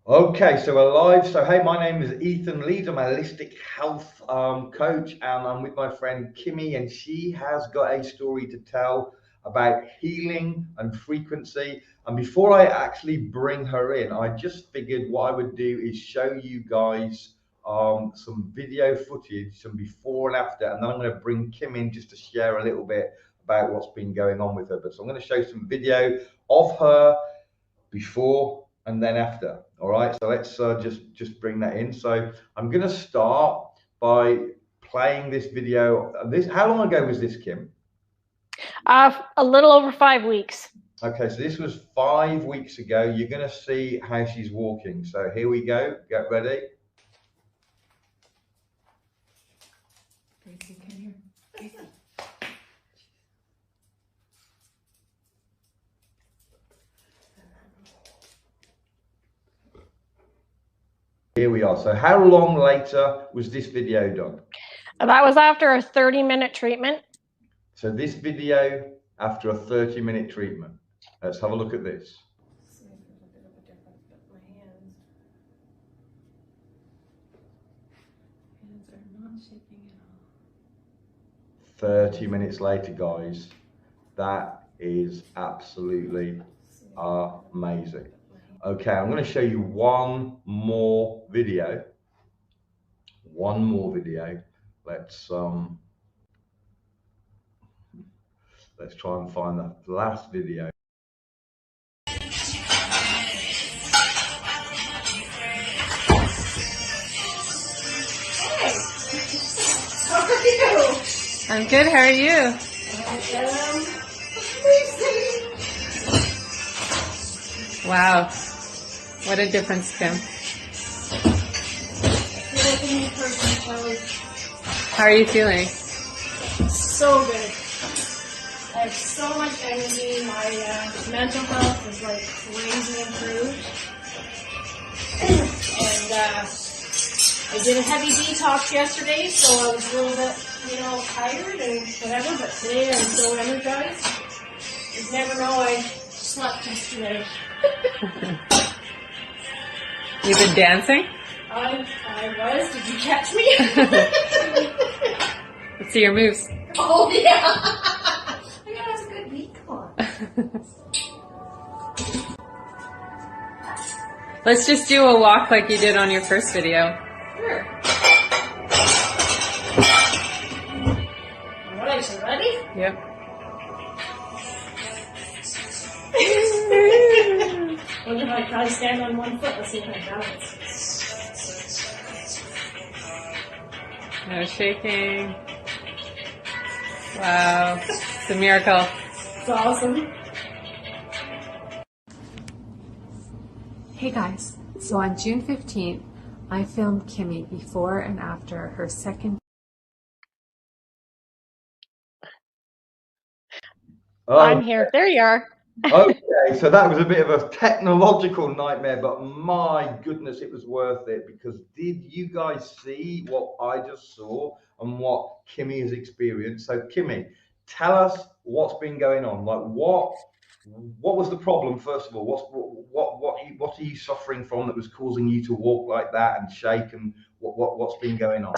Okay, so we're live. So, hey, my name is Ethan Leeds. I'm a holistic health coach, and I'm with my friend Kimmy, and she has got a story to tell about healing and frequency. And before I actually bring her in, I just figured what I would do is show you guys some video footage, some before and after, and then I'm going to bring Kim in just to share a little bit about what's been going on with her. But so I'm going to show some video of her before and then after. All right, so let's just bring that in. So I'm going to start by playing this video. This, how long ago was this, Kim? A little over 5 weeks. Okay, so this was 5 weeks ago. You're going to see how she's walking. So here we go. Get ready. Gracie, come here. Gracie. Here we are. So how long later was this video done? That was after a 30-minute treatment. So this video after a 30-minute treatment. Let's have a look at this. See if there's a bit of a difference, but my hands are not shaking at all. 30 minutes later, guys. That is absolutely amazing. Okay, I'm going to show you one more video. Let's try and find the last video. Hey, how are you? I'm good. How are you? Amazing. Wow. What a difference, Kim. How are you feeling? So good. I have so much energy. My mental health is like crazy improved. And I did a heavy detox yesterday, so I was a little bit, tired and whatever, but today I'm so energized. You'd never know I slept yesterday. You've been dancing? I was. Did you catch me? Let's see your moves. Oh, yeah. I got a good week on. Let's just do a walk like you did on your first video. Sure. All right, you ready? Yep. Wonder if I try to stand on one foot. Let's see if I balance. No shaking. Wow. It's a miracle. It's awesome. Hey guys, so on June 15th, I filmed Kimmy before and after her second. I'm here. There you are. Okay, so that was a bit of a technological nightmare, but my goodness, it was worth it, because did you guys see what I just saw and what Kimmy has experienced? So Kimmy, tell us what's been going on. Like what was the problem, first of all? What are you suffering from that was causing you to walk like that and shake, and what's been going on?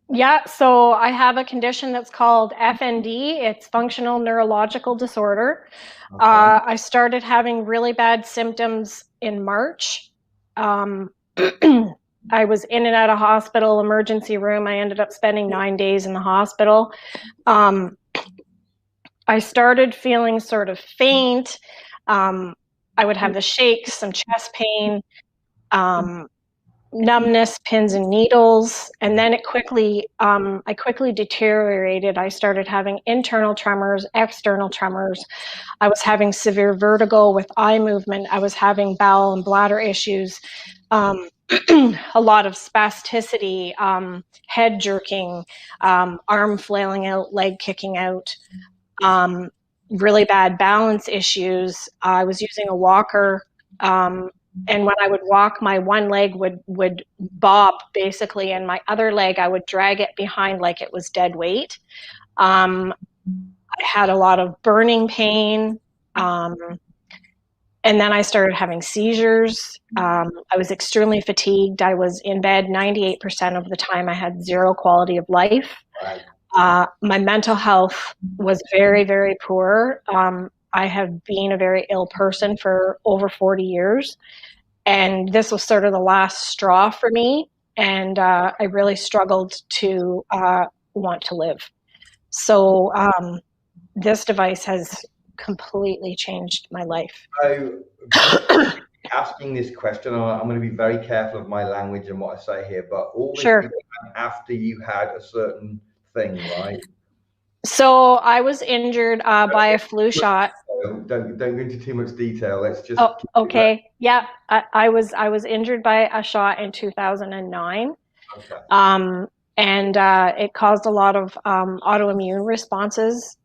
Yeah, so I have a condition that's called FND. It's functional neurological disorder. Okay. I started having really bad symptoms in March. I was in and out of hospital, emergency room. I ended up spending 9 days in the hospital. I started feeling sort of faint. I would have the shakes, some chest pain, numbness, pins and needles, and then it quickly, I quickly deteriorated. I started having internal tremors, external tremors. I was having severe vertigo with eye movement. I was having bowel and bladder issues, a lot of spasticity, head jerking, arm flailing out, leg kicking out, really bad balance issues. I was using a walker, and when I would walk, my one leg would bob basically, and my other leg, I would drag it behind like it was dead weight. I had a lot of burning pain. And then I started having seizures. I was extremely fatigued. I was in bed 98% of the time. I had zero quality of life. Wow. My mental health was very, very poor. I have been a very ill person for over 40 years. And this was sort of the last straw for me. And I really struggled to want to live. So this device has completely changed my life. So, asking this question, I'm going to be very careful of my language and what I say here, but all this Sure. began after you had a certain thing, right? So I was injured by a flu shot. Don't go into too much detail. Let's just. Oh, okay. Yeah, I was injured by a shot in 2009. Okay. And it caused a lot of autoimmune responses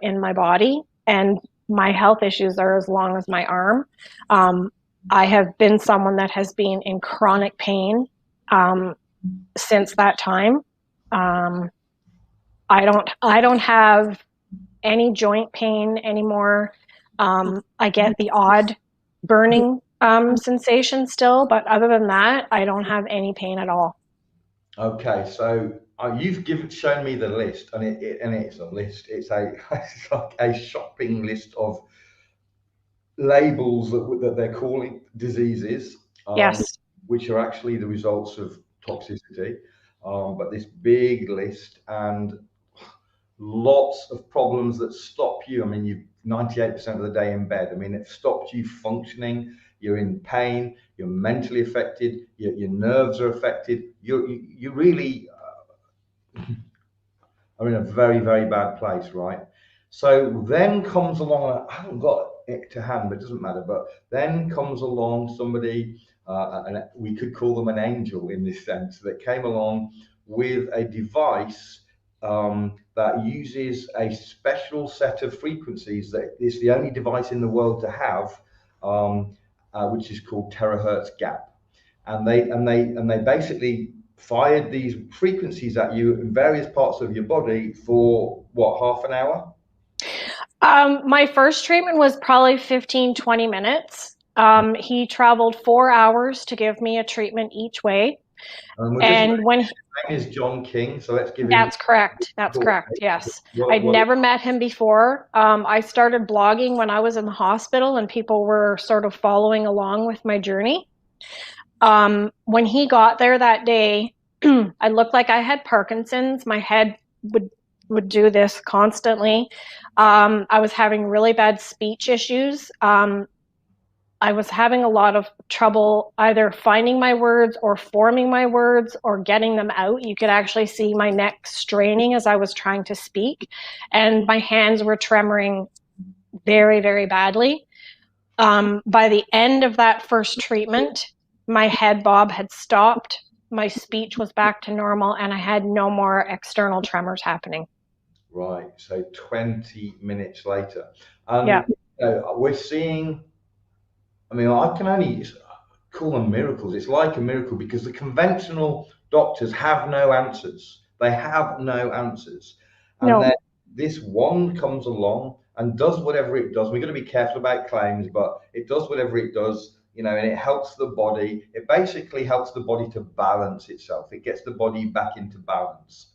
in my body, and my health issues are as long as my arm. I have been someone that has been in chronic pain since that time. I don't have any joint pain anymore. I get the odd burning sensation still, but other than that, I don't have any pain at all. Okay, so you've shown me the list, and it's a list. It's it's like a shopping list of labels that they're calling diseases, Yes. which are actually the results of toxicity. But this big list and lots of problems that stop you. I mean, you 98% of the day in bed. I mean, it stops you functioning. You're in pain. You're mentally affected. Your nerves are affected. You really are in a very, very bad place, right? So then comes along, I haven't got it to hand, but it doesn't matter. But then comes along somebody, and we could call them an angel in this sense, that came along with a device that uses a special set of frequencies that is the only device in the world to have, which is called terahertz gap. And they basically fired these frequencies at you in various parts of your body for what, half an hour? My first treatment was probably 15, 20 minutes. He traveled 4 hours to give me a treatment each way. And when his name is John King, so let's give him. That's correct. That's correct. Yes. I'd never met him before. I started blogging when I was in the hospital, and people were sort of following along with my journey. When he got there that day, I looked like I had Parkinson's. My head would do this constantly. I was having really bad speech issues. I was having a lot of trouble either finding my words or forming my words or getting them out. You could actually see my neck straining as I was trying to speak, and my hands were tremoring very, very badly. By the end of that first treatment, my head bob had stopped, my speech was back to normal, and I had no more external tremors happening. Right, so 20 minutes later. Yeah. We're seeing, I mean, I can only call them miracles. It's like a miracle because the conventional doctors have no answers. They have no answers. And then this one comes along and does whatever it does. We've got to be careful about claims, but it does whatever it does, and it helps the body. It basically helps the body to balance itself. It gets the body back into balance.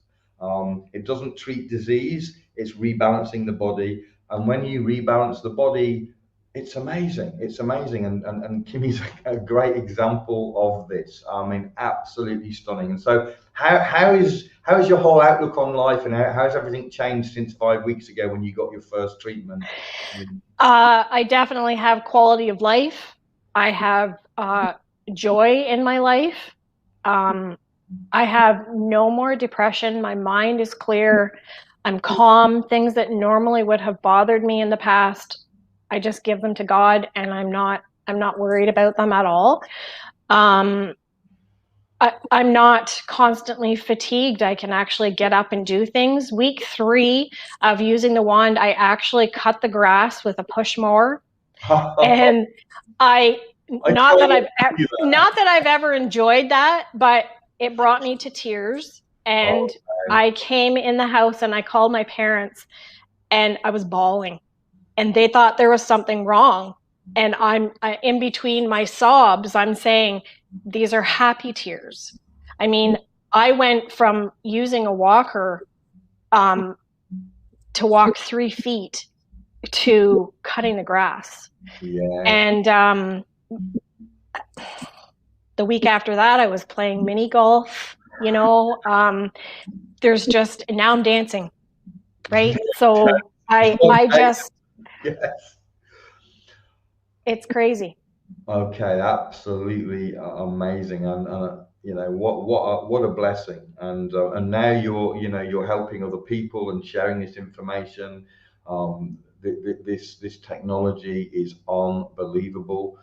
It doesn't treat disease. It's rebalancing the body. And when you rebalance the body, it's amazing. It's amazing. And Kimmy's a great example of this. I mean, absolutely stunning. And so how is your whole outlook on life, and how has everything changed since 5 weeks ago when you got your first treatment? I definitely have quality of life. I have joy in my life. I have no more depression. My mind is clear. I'm calm. Things that normally would have bothered me in the past, I just give them to God, and I'm not worried about them at all. I'm not constantly fatigued. I can actually get up and do things. Week 3 of using the wand, I actually cut the grass with a push mower. And not that I've ever enjoyed that, but it brought me to tears. And I came in the house and I called my parents, and I was bawling. And they thought there was something wrong. and in between my sobs, I'm saying, these are happy tears. I mean, I went from using a walker to walk 3 feet to cutting the grass. Yeah. And the week after that, I was playing mini golf, you know. There's just, now I'm dancing, right? So I just, Yes. it's crazy. Okay, absolutely amazing, and you know what a blessing, and now you're helping other people and sharing this information. This technology is unbelievable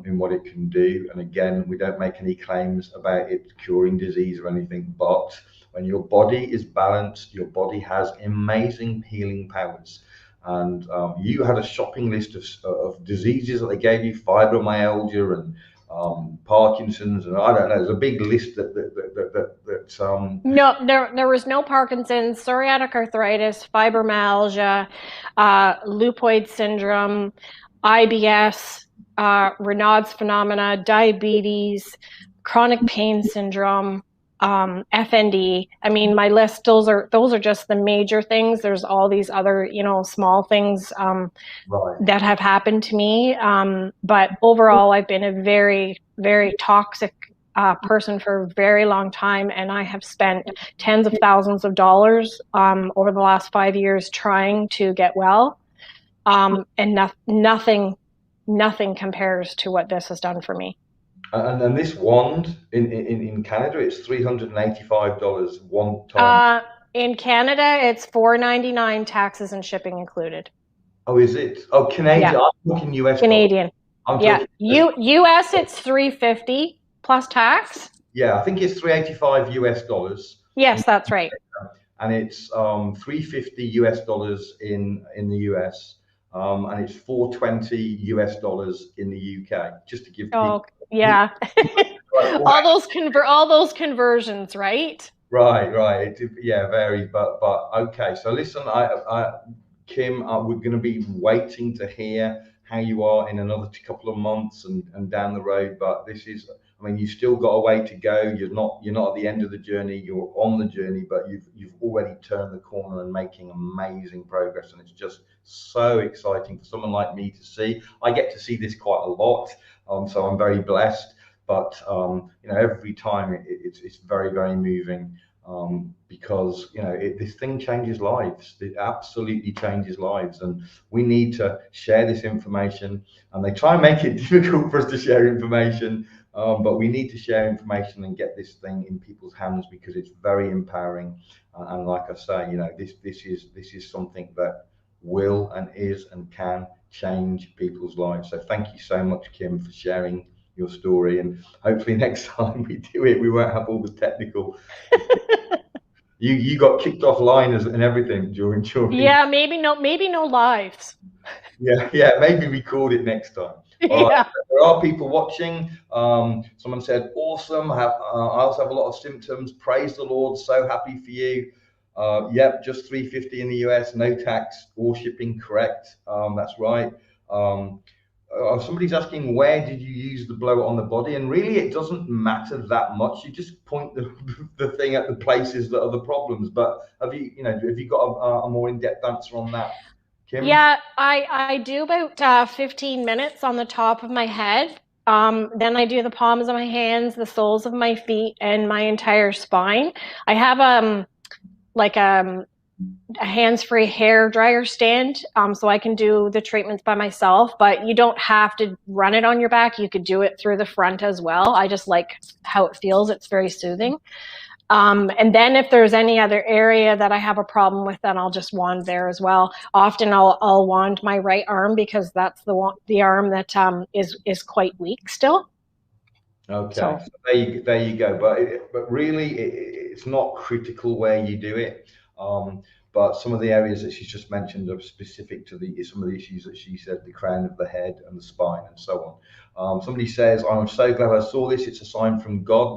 in what it can do. And again, we don't make any claims about it curing disease or anything, but when your body is balanced, your body has amazing healing powers. And you had a shopping list of diseases that they gave you, fibromyalgia and Parkinson's, and I don't know. There's a big list that No, there was no Parkinson's, psoriatic arthritis, fibromyalgia, leukoid syndrome, IBS, Raynaud's phenomena, diabetes, chronic pain syndrome, FND. I mean, my list, those are just the major things. There's all these other, small things right. that have happened to me. But overall, I've been a very, very toxic person for a very long time, and I have spent tens of thousands of dollars over the last 5 years trying to get well, and nothing compares to what this has done for me. And then this wand in Canada, it's $385 one time. In Canada, it's $4.99, taxes and shipping included. Oh, is it? Oh, Canadian. Yeah. I'm talking US. Canadian. I'm US, it's $350 plus tax. Yeah, I think it's $385 US. Yes, that's right. And it's $350 US in the US, and it's $420 US in the UK. Just to give people. Yeah. all those conversions, right? Right. Yeah, varies, but okay. So listen, Kim, we're going to be waiting to hear how you are in another couple of months and down the road. But this is, I mean, you've still got a way to go. You're not at the end of the journey. You're on the journey, but you've already turned the corner and making amazing progress. And it's just so exciting for someone like me to see. I get to see this quite a lot, so I'm very blessed. But every time it's very, very moving, because this thing changes lives. It absolutely changes lives, and we need to share this information. And they try and make it difficult for us to share information, but we need to share information and get this thing in people's hands because it's very empowering. And like I say, this is something that will and is and can change people's lives. So thank you so much, Kim, for sharing your story, and hopefully next time we do it, we won't have all the technical. You got kicked offline and everything during. Yeah, maybe no lives. Yeah, maybe record it next time. Yeah. There are people watching. Someone said, awesome. I also have a lot of symptoms. Praise the Lord. So happy for you. Yep, just $350 in the US, no tax or shipping. Correct. That's right. Somebody's asking, where did you use the blow on the body? And really, it doesn't matter that much. You just point the thing at the places that are the problems. But have you got a more in-depth answer on that, Kim? Yeah, I do about 15 minutes on the top of my head. Then I do the palms of my hands, the soles of my feet, and my entire spine. I have a hands-free hair dryer stand, so I can do the treatments by myself, but you don't have to run it on your back. You could do it through the front as well. I just like how it feels. It's very soothing. And then if there's any other area that I have a problem with, then I'll just wand there as well. Often I'll wand my right arm because that's the arm that is quite weak still. Okay, so there you go. But really, it's not critical where you do it. But some of the areas that she's just mentioned are specific to some of the issues that she said, the crown of the head and the spine and so on. Somebody says, I'm so glad I saw this. It's a sign from God.